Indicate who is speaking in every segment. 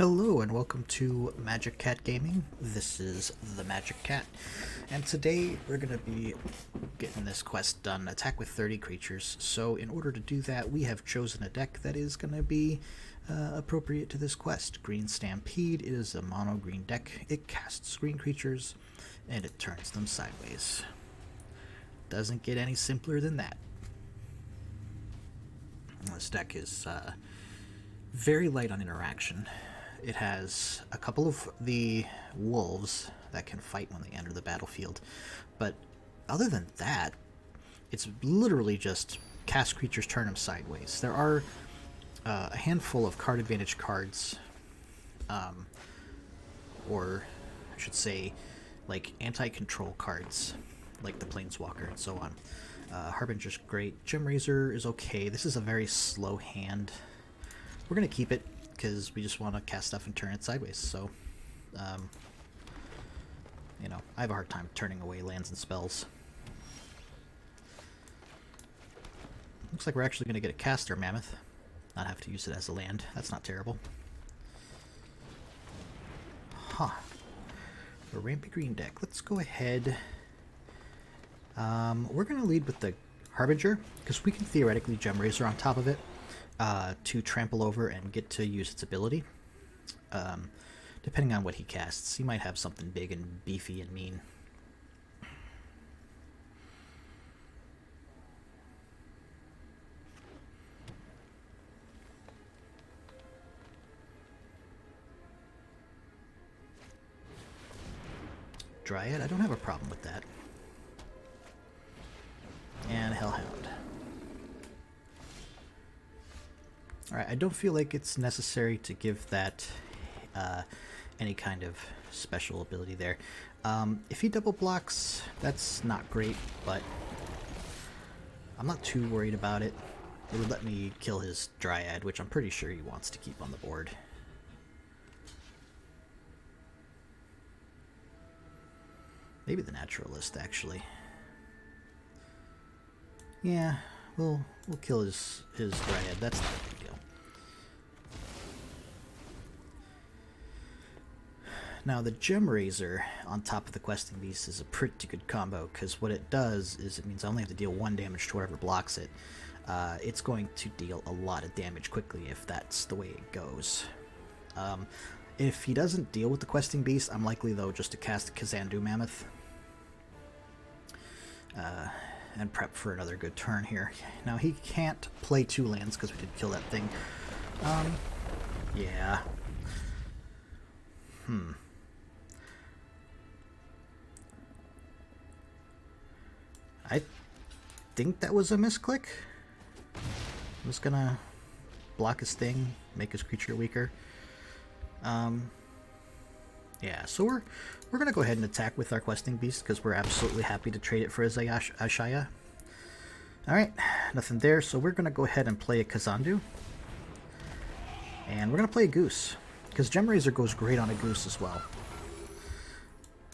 Speaker 1: Hello and welcome to Magic Cat Gaming. This is the Magic Cat, and today we're going to be getting this quest done, attack with 30 creatures. So in order to do that, we have chosen a deck that is going to be appropriate to this quest. Green Stampede is a mono green deck. It casts green creatures and it turns them sideways. Doesn't get any simpler than that. This deck is very light on interaction. It has a couple of the wolves that can fight when they enter the battlefield, but other than that, it's literally just cast creatures, turn them sideways. There are a handful of card advantage cards, or I should say, like anti-control cards, like the Planeswalker and so on. Harbinger's great. Gem Razor is okay. This is a very slow hand. We're going to keep it because we just want to cast stuff and turn it sideways. So, you know, I have a hard time turning away lands and spells. Looks like we're actually going to get a caster mammoth. Not have to use it as a land. That's not terrible. Huh. A rampy green deck. Let's go ahead. We're going to lead with the Harbinger because we can theoretically Gem Razor on top of it. To trample over and get to use its ability. Depending on what he casts, he might have something big and beefy and mean. Dryad, I don't have a problem with that. And Hellhound. Alright, I don't feel like it's necessary to give that any kind of special ability there. If he double blocks, that's not great, but I'm not too worried about it. It would let me kill his Dryad, which I'm pretty sure he wants to keep on the board. Maybe the Naturalist, actually. Yeah, we'll kill his Dryad. That's not a big deal. Now the Gem Razor on top of the Questing Beast is a pretty good combo, because what it does is it means I only have to deal 1 damage to whoever blocks it. It's going to deal a lot of damage quickly if that's the way it goes. If he doesn't deal with the Questing Beast, I'm likely though just to cast a Kazandu Mammoth. And prep for another good turn here. Now he can't play 2 lands because we did kill that thing. Yeah. I think that was a misclick. I'm just gonna block his thing, make his creature weaker. Yeah, so we're gonna go ahead and attack with our Questing Beast because we're absolutely happy to trade it for his Ashaya. Alright, nothing there, so we're gonna go ahead and play a Kazandu. And we're gonna play a Goose, because Gem Razor goes great on a Goose as well.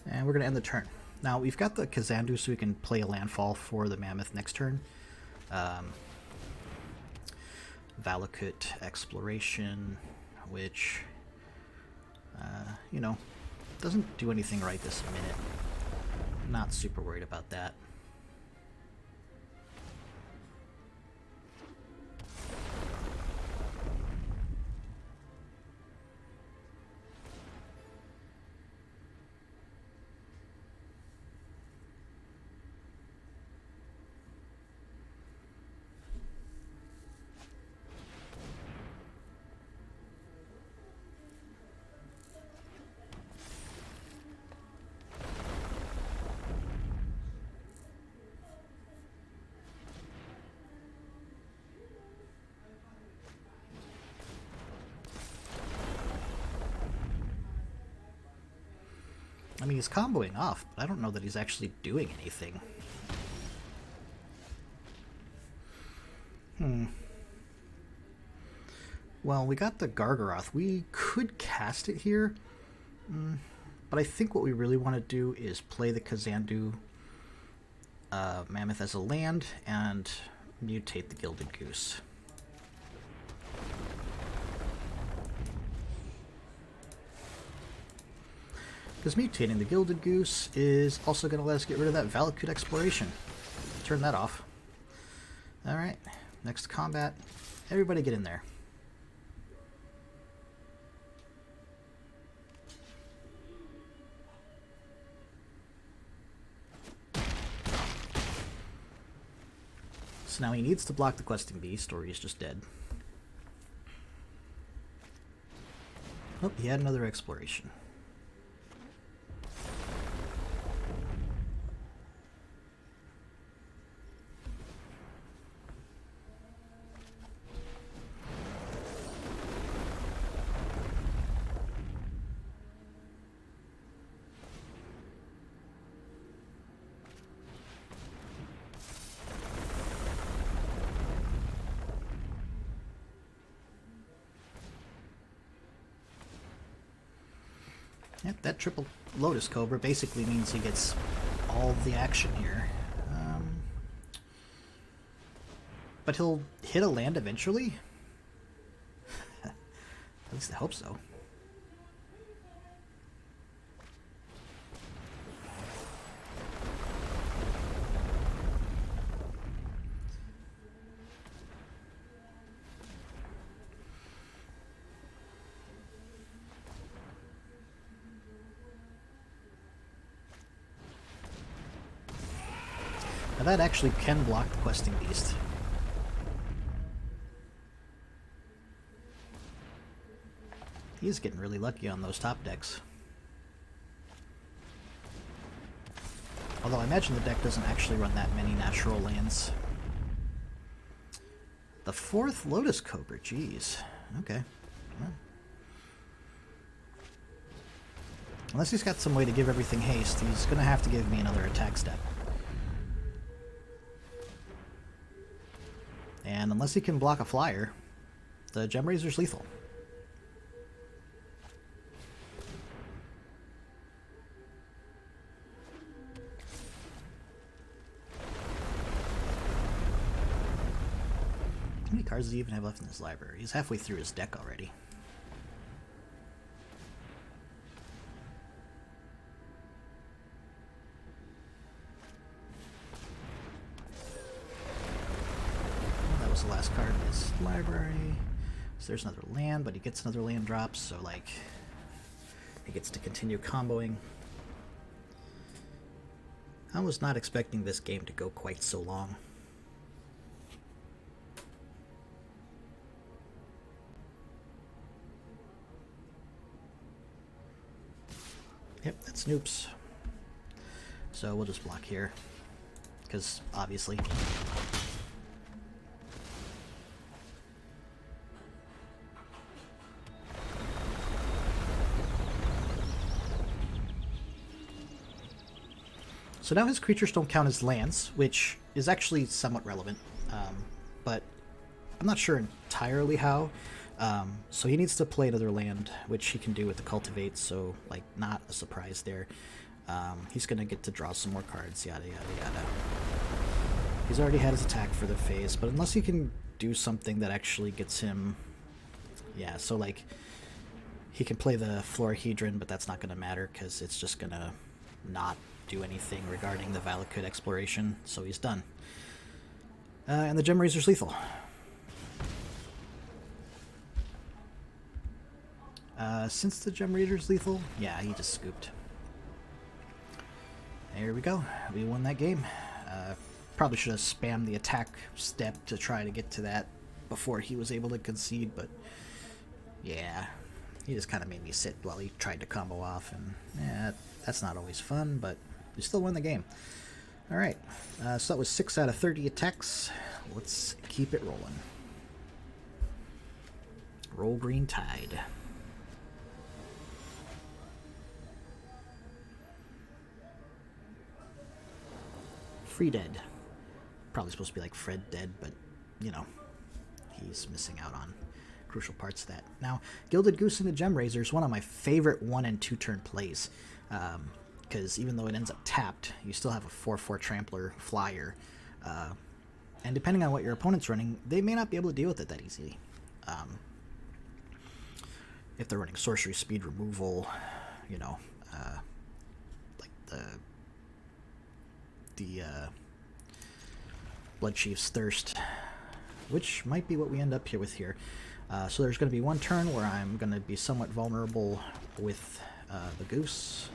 Speaker 1: And we're gonna end the turn. Now, we've got the Kazandu so we can play a landfall for the Mammoth next turn. Valakut Exploration, which, you know, doesn't do anything right this minute. Not super worried about that. I mean, he's comboing off, but I don't know that he's actually doing anything. Well, we got the Gargaroth. We could cast it here, but I think what we really want to do is play the Kazandu Mammoth as a land and mutate the Gilded Goose. Because mutating the Gilded Goose is also going to let us get rid of that Valakut Exploration. Turn that off. Alright, next combat. Everybody get in there. So now he needs to block the Questing Beast, or he's just dead. Oh, he had another Exploration. Yep, that triple Lotus Cobra basically means he gets all of the action here. But he'll hit a land eventually? At least I hope so. Now that actually can block the Questing Beast. He's getting really lucky on those top decks. Although I imagine the deck doesn't actually run that many natural lands. The fourth Lotus Cobra, jeez. Okay. Well. Unless he's got some way to give everything haste, he's going to have to give me another attack step. And unless he can block a flyer, the Gem Razor's lethal. How many cards does he even have left in his library? He's halfway through his deck already. The last card in his library. So there's another land, but he gets another land drop, so like he gets to continue comboing. I was not expecting this game to go quite so long. Yep, that's Noops. So we'll just block here, because obviously. So now his creatures don't count as lands, which is actually somewhat relevant, but I'm not sure entirely how. So he needs to play another land, which he can do with the Cultivate, so like not a surprise there. He's going to get to draw some more cards, yada yada yada. He's already had his attack for the phase, but unless he can do something that actually gets him... Yeah, so like he can play the Florahedron, but that's not going to matter because it's just going to not do anything regarding the Valakut Exploration, so he's done. And the Gem Razor's lethal. Since the Gem Razor's lethal, yeah, he just scooped. There we go. We won that game. Probably should have spammed the attack step to try to get to that before he was able to concede, but yeah, he just kind of made me sit while he tried to combo off, and yeah, that's not always fun, but we still won the game. Alright, so that was 6 out of 30 attacks. Let's keep it rolling. Roll Green Tide. Free Dead. Probably supposed to be like Fred Dead, but, you know, he's missing out on crucial parts of that. Now, Gilded Goose and the Gem Razor is one of my favorite 1- and 2-turn plays. Because even though it ends up tapped, you still have a 4/4 Trampler flyer. And depending on what your opponent's running, they may not be able to deal with it that easily. If they're running Sorcery Speed Removal, you know, the Blood Chief's Thirst, which might be what we end up here with here. So there's going to be one turn where I'm going to be somewhat vulnerable with the Goose,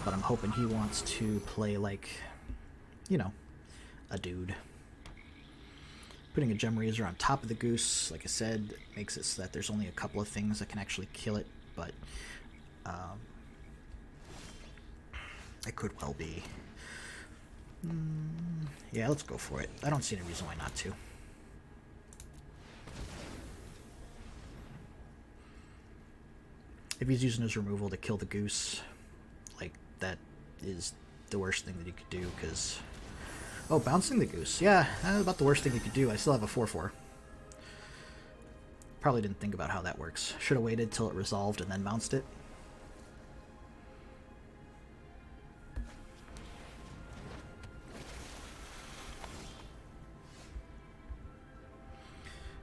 Speaker 1: but I'm hoping he wants to play like, you know, a dude. Putting a Gem Razor on top of the Goose, like I said, makes it so that there's only a couple of things that can actually kill it, but it could well be. Yeah, let's go for it. I don't see any reason why not to. If he's using his removal to kill the Goose, like, that is the worst thing that he could do, because... Oh, bouncing the Goose. Yeah, that's about the worst thing you could do. I still have a 4/4. Probably didn't think about how that works. Should have waited till it resolved and then bounced it.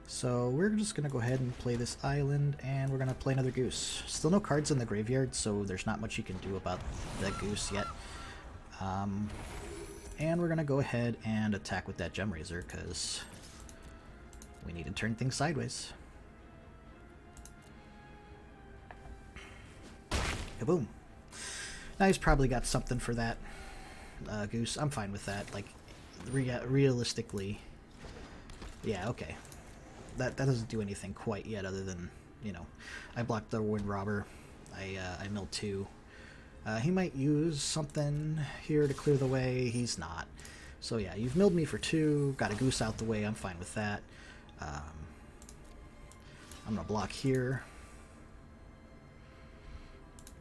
Speaker 1: So we're just going to go ahead and play this island, and we're going to play another Goose. Still no cards in the graveyard, so there's not much you can do about that Goose yet. And we're going to go ahead and attack with that Gem Razor, because we need to turn things sideways. Kaboom. Now he's probably got something for that Goose. I'm fine with that. Like, realistically, yeah, okay. That doesn't do anything quite yet, other than, you know, I blocked the Wind Robber. I milled 2. He might use something here to clear the way. He's not. So yeah, you've milled me for 2. Got a Goose out the way. I'm fine with that. I'm gonna block here.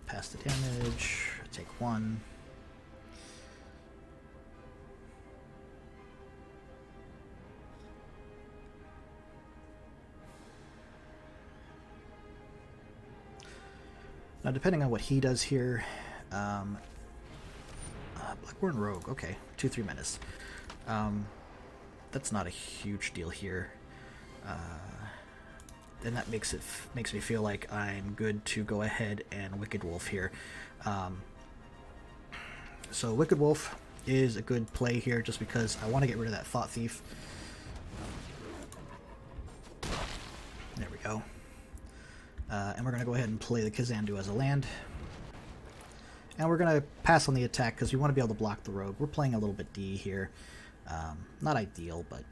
Speaker 1: Pass the damage. Take 1. Now, depending on what he does here, Blackborn Rogue, okay, 2/3 menace. That's not a huge deal here. Then that makes me feel like I'm good to go ahead and Wicked Wolf here. So Wicked Wolf is a good play here, just because I want to get rid of that Thought Thief. There we go. And we're going to go ahead and play the Kazandu as a land. And we're going to pass on the attack because we want to be able to block the Rogue. We're playing a little bit D here. Not ideal, but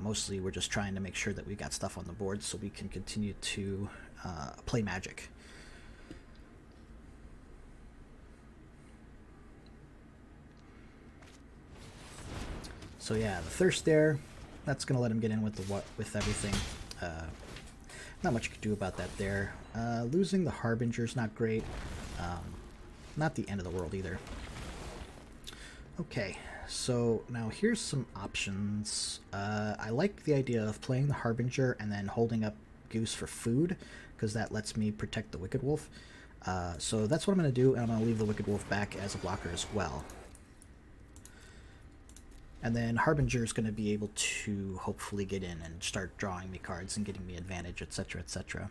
Speaker 1: mostly we're just trying to make sure that we got stuff on the board so we can continue to play Magic. So yeah, the Thirst there, that's going to let him get in with everything. Not much you can do about that there. Losing the Harbinger's not great. Not the end of the world either. Okay, so now here's some options. I like the idea of playing the Harbinger and then holding up Goose for food, because that lets me protect the Wicked Wolf. So that's what I'm going to do, and I'm going to leave the Wicked Wolf back as a blocker as well. And then Harbinger is going to be able to hopefully get in and start drawing me cards and getting me advantage, etc., etc.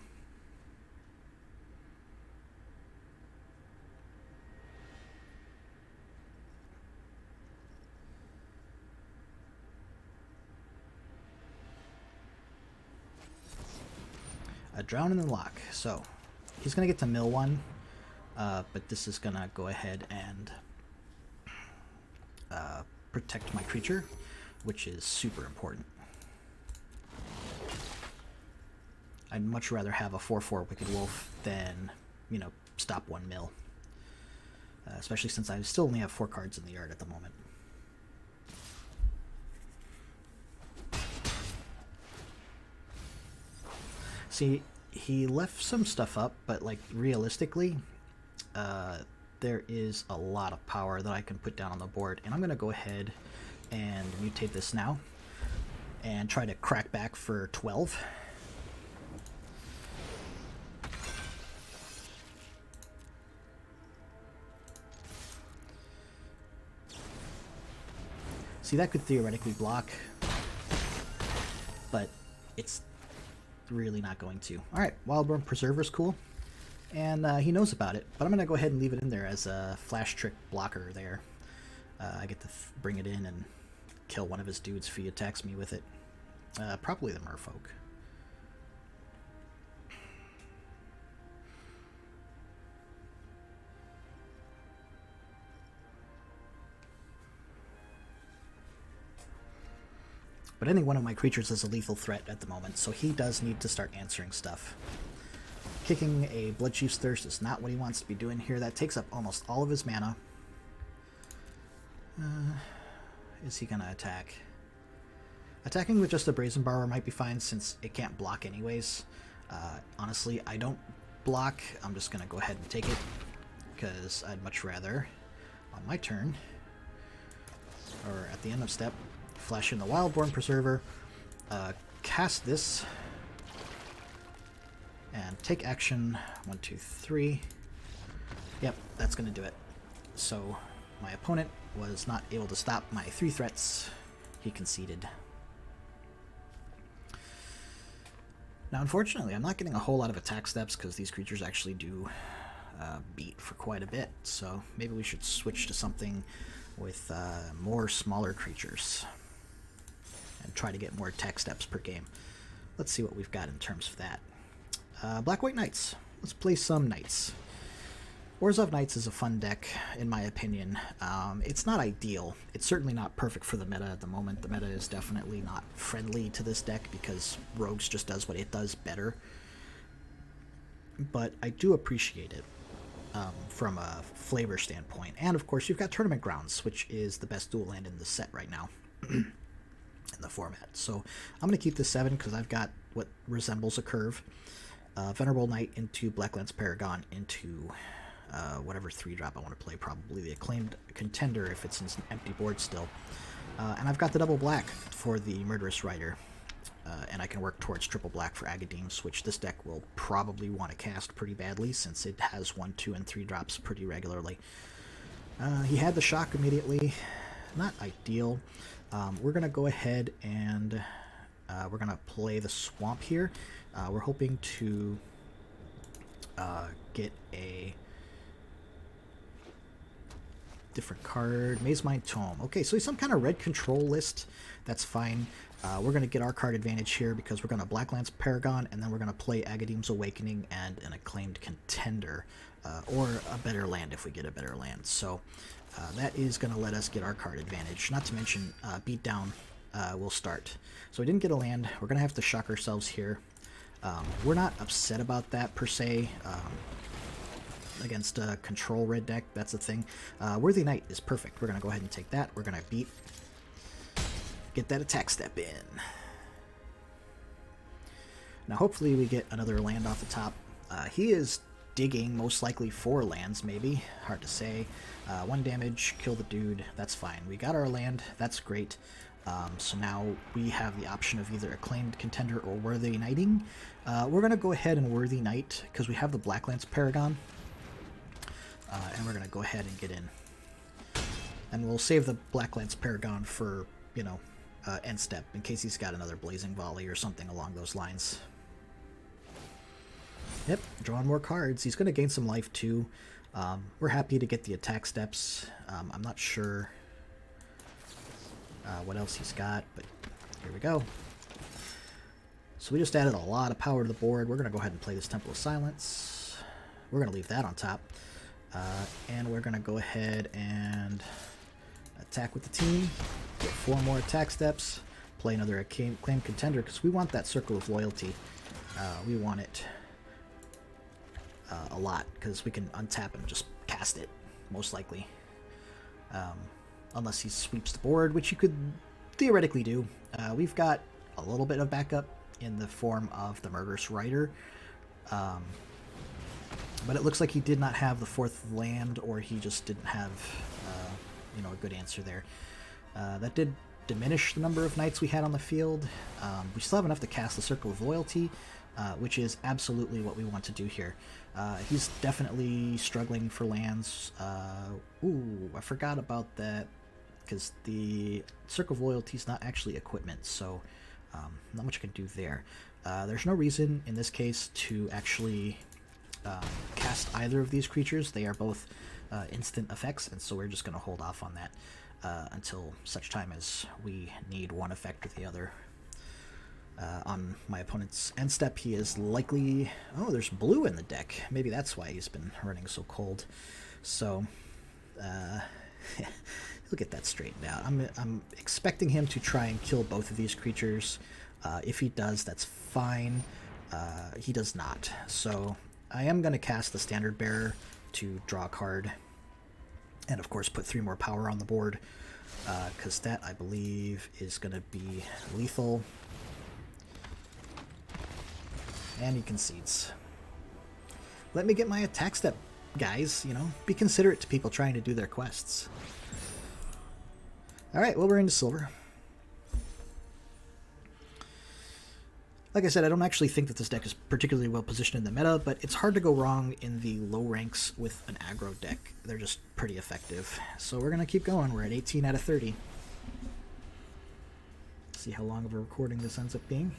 Speaker 1: A Drown in the Lock. So he's going to get to mill 1, but this is going to go ahead and protect my creature, which is super important. I'd much rather have a 4/4 Wicked Wolf than, you know, stop 1 mill. Especially since I still only have 4 cards in the yard at the moment. See, he left some stuff up, but like realistically, there is a lot of power that I can put down on the board, and I'm going to go ahead and mutate this now and try to crack back for 12. See, that could theoretically block, but it's really not going to. Alright, Wildborn Preserver's cool. And he knows about it, but I'm going to go ahead and leave it in there as a flash trick blocker there. I get to bring it in and kill one of his dudes if he attacks me with it. Probably the merfolk. But any one of my creatures is a lethal threat at the moment, so he does need to start answering stuff. Kicking a Bloodchief's Thirst is not what he wants to be doing here. That takes up almost all of his mana. Is he going to attack? Attacking with just a Brazen Borrower might be fine since it can't block anyways. Honestly, I don't block. I'm just going to go ahead and take it because I'd much rather, on my turn, or at the end of step, flash in the Wildborn Preserver, cast this, and take action. 1, 2, 3. Yep, that's going to do it. So my opponent was not able to stop my 3 threats. He conceded. Now, unfortunately, I'm not getting a whole lot of attack steps because these creatures actually do beat for quite a bit. So maybe we should switch to something with more smaller creatures and try to get more attack steps per game. Let's see what we've got in terms of that. Black-White Knights. Let's play some Knights. Orzhov Knights is a fun deck, in my opinion. It's not ideal. It's certainly not perfect for the meta at the moment. The meta is definitely not friendly to this deck because Rogues just does what it does better. But I do appreciate it from a flavor standpoint. And of course, you've got Tournament Grounds, which is the best dual land in the set right now. In the format. So I'm going to keep this 7 because I've got what resembles a curve. Venerable Knight into Blacklands Paragon into whatever 3-drop I want to play, probably the Acclaimed Contender if it's an empty board still. And I've got the double black for the Murderous Rider. And I can work towards triple black for Agadeems, which this deck will probably want to cast pretty badly since it has 1, 2, and 3 drops pretty regularly. He had the shock immediately. Not ideal. We're going to go ahead and we're going to play the Swamp here. We're hoping to get a different card. Maze Mind Tome. Okay, so he's some kind of red control list. That's fine. We're going to get our card advantage here because we're going to Blacklands Paragon, and then we're going to play Agadeem's Awakening and an Acclaimed Contender, or a better land if we get a better land. So that is going to let us get our card advantage. Not to mention, Beatdown will start. So we didn't get a land. We're going to have to shock ourselves here. We're not upset about that per se. Against a control red deck, that's the thing. Worthy Knight is perfect. We're going to go ahead and take that. We're going to beat. Get that attack step in. Now hopefully we get another land off the top. He is digging, most likely 4 lands, maybe. Hard to say. 1 damage, kill the dude. That's fine. We got our land. That's great. So now we have the option of either Acclaimed Contender or Worthy Knighting. We're going to go ahead and Worthy Knight because we have the Blacklands Paragon. And we're going to go ahead and get in. And we'll save the Blacklands Paragon for, you know, end step in case he's got another Blazing Volley or something along those lines. Yep, drawing more cards. He's going to gain some life too. We're happy to get the attack steps. I'm not sure what else he's got, but here we go. So we just added a lot of power to the board. We're going to go ahead and play this Temple of Silence. We're going to leave that on top. And we're going to go ahead and attack with the team. Get 4 more attack steps. Play another Acclaimed Contender because we want that Circle of Loyalty. We want it a lot because we can untap and just cast it, most likely. Unless he sweeps the board, which you could theoretically do. We've got a little bit of backup in the form of the Murderous Rider. But it looks like he did not have the 4th land, or he just didn't have you know, a good answer there. That did diminish the number of knights we had on the field. We still have enough to cast the Circle of Loyalty, which is absolutely what we want to do here. He's definitely struggling for lands. Ooh, I forgot about that, because the Circle of Loyalty is not actually equipment, so not much I can do there. There's no reason in this case to actually cast either of these creatures. They are both instant effects, and so we're just going to hold off on that until such time as we need one effect or the other. On my opponent's end step, he is likely... Oh, there's blue in the deck. Maybe that's why he's been running so cold. So, he'll get that straightened out. I'm expecting him to try and kill both of these creatures. If he does, that's fine. He does not. So, I am going to cast the Standard Bearer to draw a card. And, of course, put 3 more power on the board. Because that, I believe, is going to be lethal. And he concedes. Let me get my attack step, guys. You know, be considerate to people trying to do their quests. Alright, well, we're into silver. Like I said, I don't actually think that this deck is particularly well positioned in the meta, but it's hard to go wrong in the low ranks with an aggro deck. They're just pretty effective. So we're going to keep going. We're at 18 out of 30. See how long of a recording this ends up being.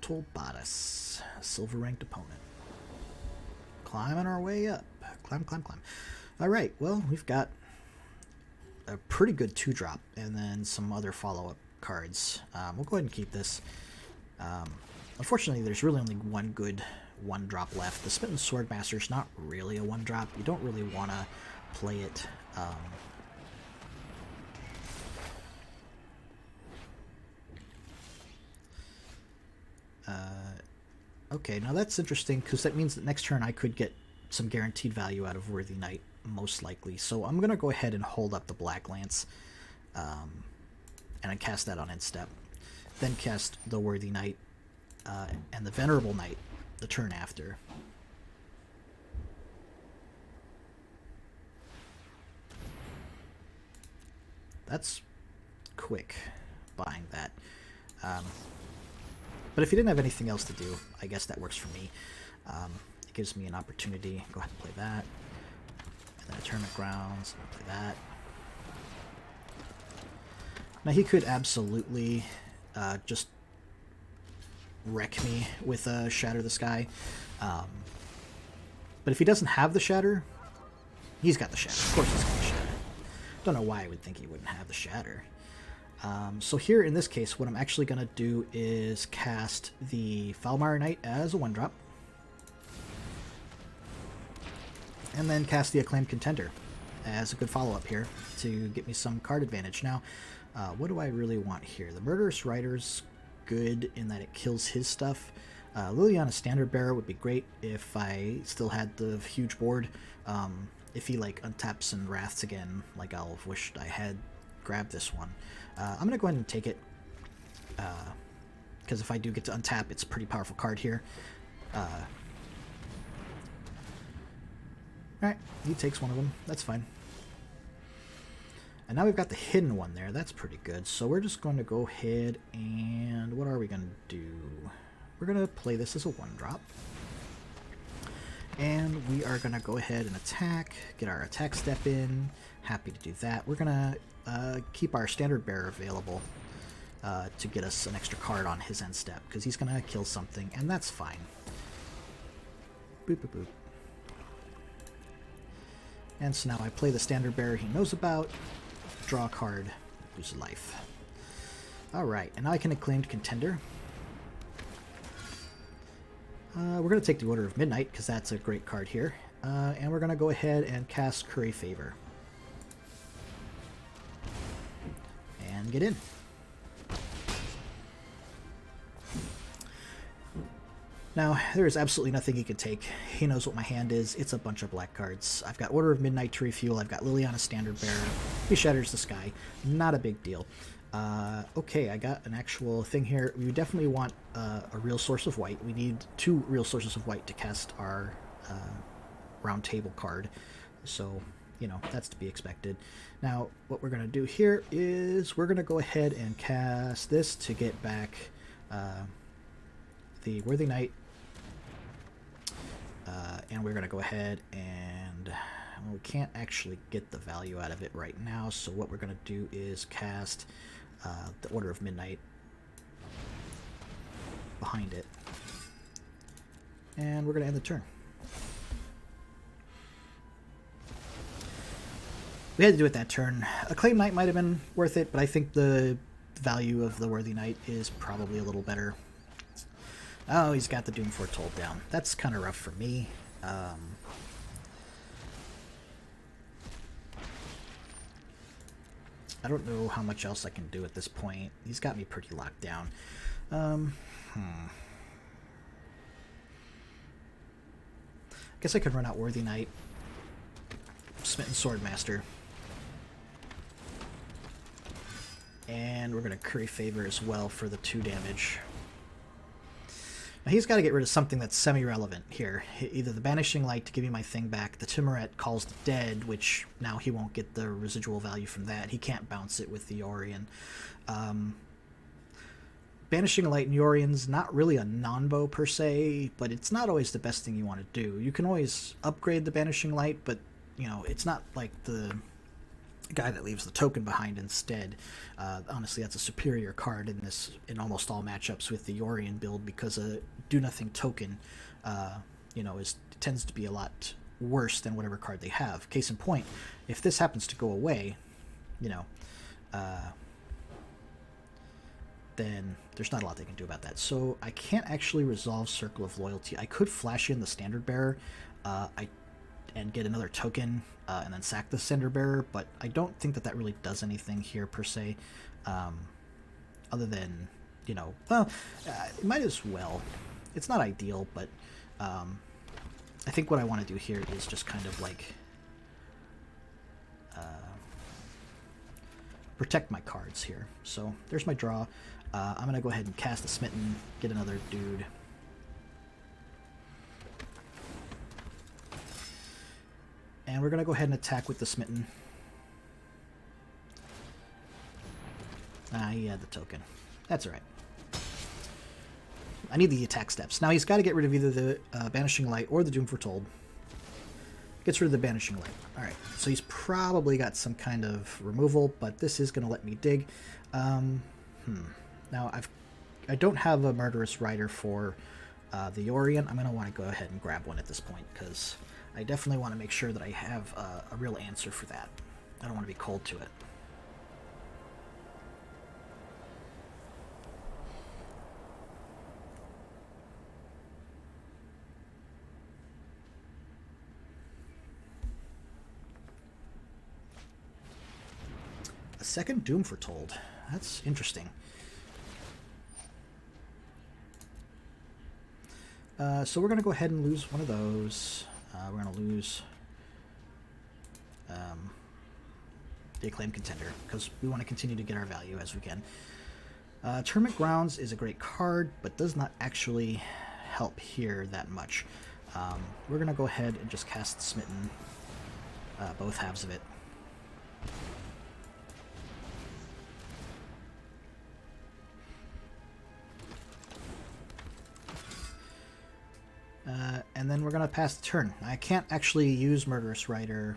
Speaker 1: Tolbatas, a silver-ranked opponent. Climbing our way up. Climb, climb, climb. Alright, well, we've got a pretty good 2-drop, and then some other follow-up cards. We'll go ahead and keep this. Unfortunately, there's really only one good 1-drop left. The Smitten Swordmaster is not really a 1-drop. You don't really want to play it... okay, now that's interesting, because that means that next turn I could get some guaranteed value out of Worthy Knight, most likely. So I'm going to go ahead and hold up the Black Lance, and I cast that on end step. Then cast the Worthy Knight and the Venerable Knight the turn after. That's quick, buying that. But if you didn't have anything else to do, I guess that works for me. It gives me an opportunity. Go ahead and play that. And then a Tournament Grounds. Play that. Now he could absolutely just wreck me with Shatter the Sky. But if he doesn't have the Shatter, he's got the Shatter. Of course he's got the Shatter. Don't know why I would think he wouldn't have the Shatter. So here, in this case, what I'm actually going to do is cast the Foulmire Knight as a 1-drop. And then cast the Acclaimed Contender as a good follow-up here to get me some card advantage. Now, what do I really want here? The Murderous Rider's good in that it kills his stuff. Liliana's Standard Bearer would be great if I still had the huge board. If he, like, untaps and wraths again, like I'll have wished I had grabbed this one. I'm going to go ahead and take it, because if I do get to untap, it's a pretty powerful card here. Alright, he takes one of them. That's fine. And now we've got the hidden one there. That's pretty good. So we're just going to go ahead and... what are we going to do? We're going to play this as a 1-drop. And we are going to go ahead and attack, get our attack step in. Happy to do that. We're going to keep our Standard Bearer available to get us an extra card on his end step, because he's going to kill something, and that's fine. Boop, boop, boop. And so now I play the Standard Bearer he knows about, draw a card, lose a life. Alright, and now I can Acclaimed Contender. We're going to take the Order of Midnight, because that's a great card here. And we're going to go ahead and cast Curry Favor. And get in. Now, there is absolutely nothing he can take. He knows what my hand is. It's a bunch of black cards. I've got Order of Midnight to refuel. I've got Liliana's Standard Bearer. He Shatters the Sky. Not a big deal. Okay, I got an actual thing here. We definitely want a real source of white. We need 2 real sources of white to cast our round table card. So, you know, that's to be expected. Now, what we're going to do here is we're going to go ahead and cast this to get back the Worthy Knight. And we're going to go ahead and... well, we can't actually get the value out of it right now, so what we're going to do is cast the Order of Midnight. behind it. And we're going to end the turn. We had to do it that turn. Acclaimed Knight might have been worth it, but I think the value of the Worthy Knight is probably a little better. Oh, he's got the Doom Foretold down. That's kind of rough for me. I don't know how much else I can do at this point. He's got me pretty locked down. Guess I could run out Worthy Knight. Smitten Swordmaster. And we're going to Curry Favor as well for the 2 damage. Now he's got to get rid of something that's semi-relevant here. Either the Banishing Light to give me my thing back, the Timoret Calls the Dead, which now he won't get the residual value from that. He can't bounce it with the Yorion. Banishing Light and Yorion's not really a non-bow per se, but it's not always the best thing you want to do. You can always upgrade the Banishing Light, but you know, it's not like the guy that leaves the token behind instead. Honestly, that's a superior card in almost all matchups with the Yorion build, because a do nothing token, you know, tends to be a lot worse than whatever card they have. Case in point, if this happens to go away, you know, then there's not a lot they can do about that. So I can't actually resolve Circle of Loyalty. I could flash in the Standard Bearer, and get another token, and then sack the Standard Bearer, but I don't think that really does anything here per se, other than, you know, well, it might as well. It's not ideal, but I think what I want to do here is just kind of like protect my cards here. So there's my draw. I'm going to go ahead and cast a Smitten, get another dude. And we're going to go ahead and attack with the Smitten. He had the token. That's alright. I need the attack steps. Now he's got to get rid of either the Banishing Light or the Doom Foretold. Gets rid of the Banishing Light. Alright, so he's probably got some kind of removal, but this is going to let me dig. Now I don't have a Murderous Rider for the Yorion. I'm going to want to go ahead and grab one at this point, because I definitely want to make sure that I have a real answer for that. I don't want to be cold to it. A second Doom Foretold. That's interesting. So we're going to go ahead and lose one of those. We're going to lose the Acclaimed Contender, because we want to continue to get our value as we can. Tournament Grounds is a great card, but does not actually help here that much. We're going to go ahead and just cast Smitten, both halves of it. And then we're going to pass the turn. I can't actually use Murderous Rider.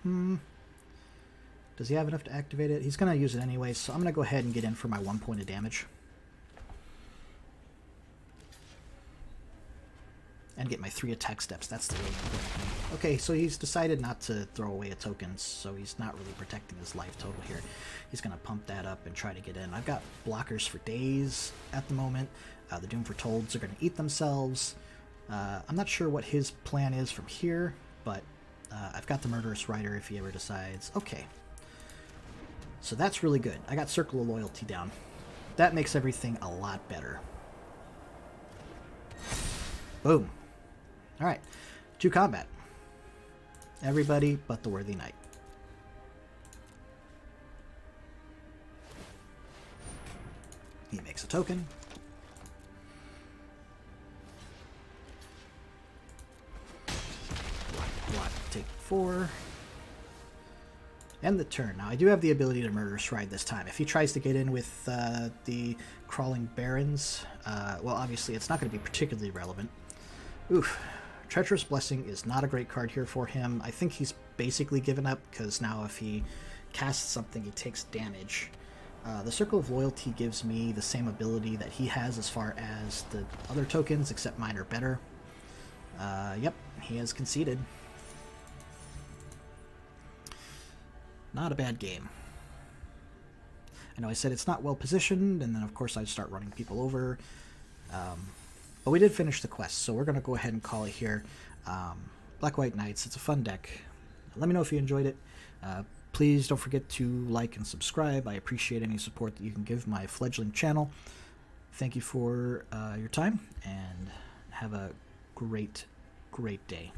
Speaker 1: Does he have enough to activate it? He's going to use it anyway, so I'm going to go ahead and get in for my 1 point of damage. And get my 3 attack steps. That's the really important thing. Okay, so he's decided not to throw away a token, so he's not really protecting his life total here. He's going to pump that up and try to get in. I've got blockers for days at the moment. The Doom Foretolds are going to eat themselves. I'm not sure what his plan is from here, but I've got the Murderous Rider if he ever decides. Okay. So that's really good. I got Circle of Loyalty down. That makes everything a lot better. Boom. Alright. 2 combat. Everybody but the Worthy Knight. He makes a token. Take 4. End the turn. Now, I do have the ability to Murderous Ride this time. If he tries to get in with the Crawling Barons, well, obviously, it's not going to be particularly relevant. Oof. Treacherous Blessing is not a great card here for him. I think he's basically given up, because now if he casts something, he takes damage. The Circle of Loyalty gives me the same ability that he has as far as the other tokens, except mine are better. Yep, he has conceded. Not a bad game. I know I said it's not well positioned, and then of course I'd start running people over. But we did finish the quest, so we're going to go ahead and call it here. Orzhov Knights, it's a fun deck. Let me know if you enjoyed it. Please don't forget to like and subscribe. I appreciate any support that you can give my fledgling channel. Thank you for your time, and have a great day.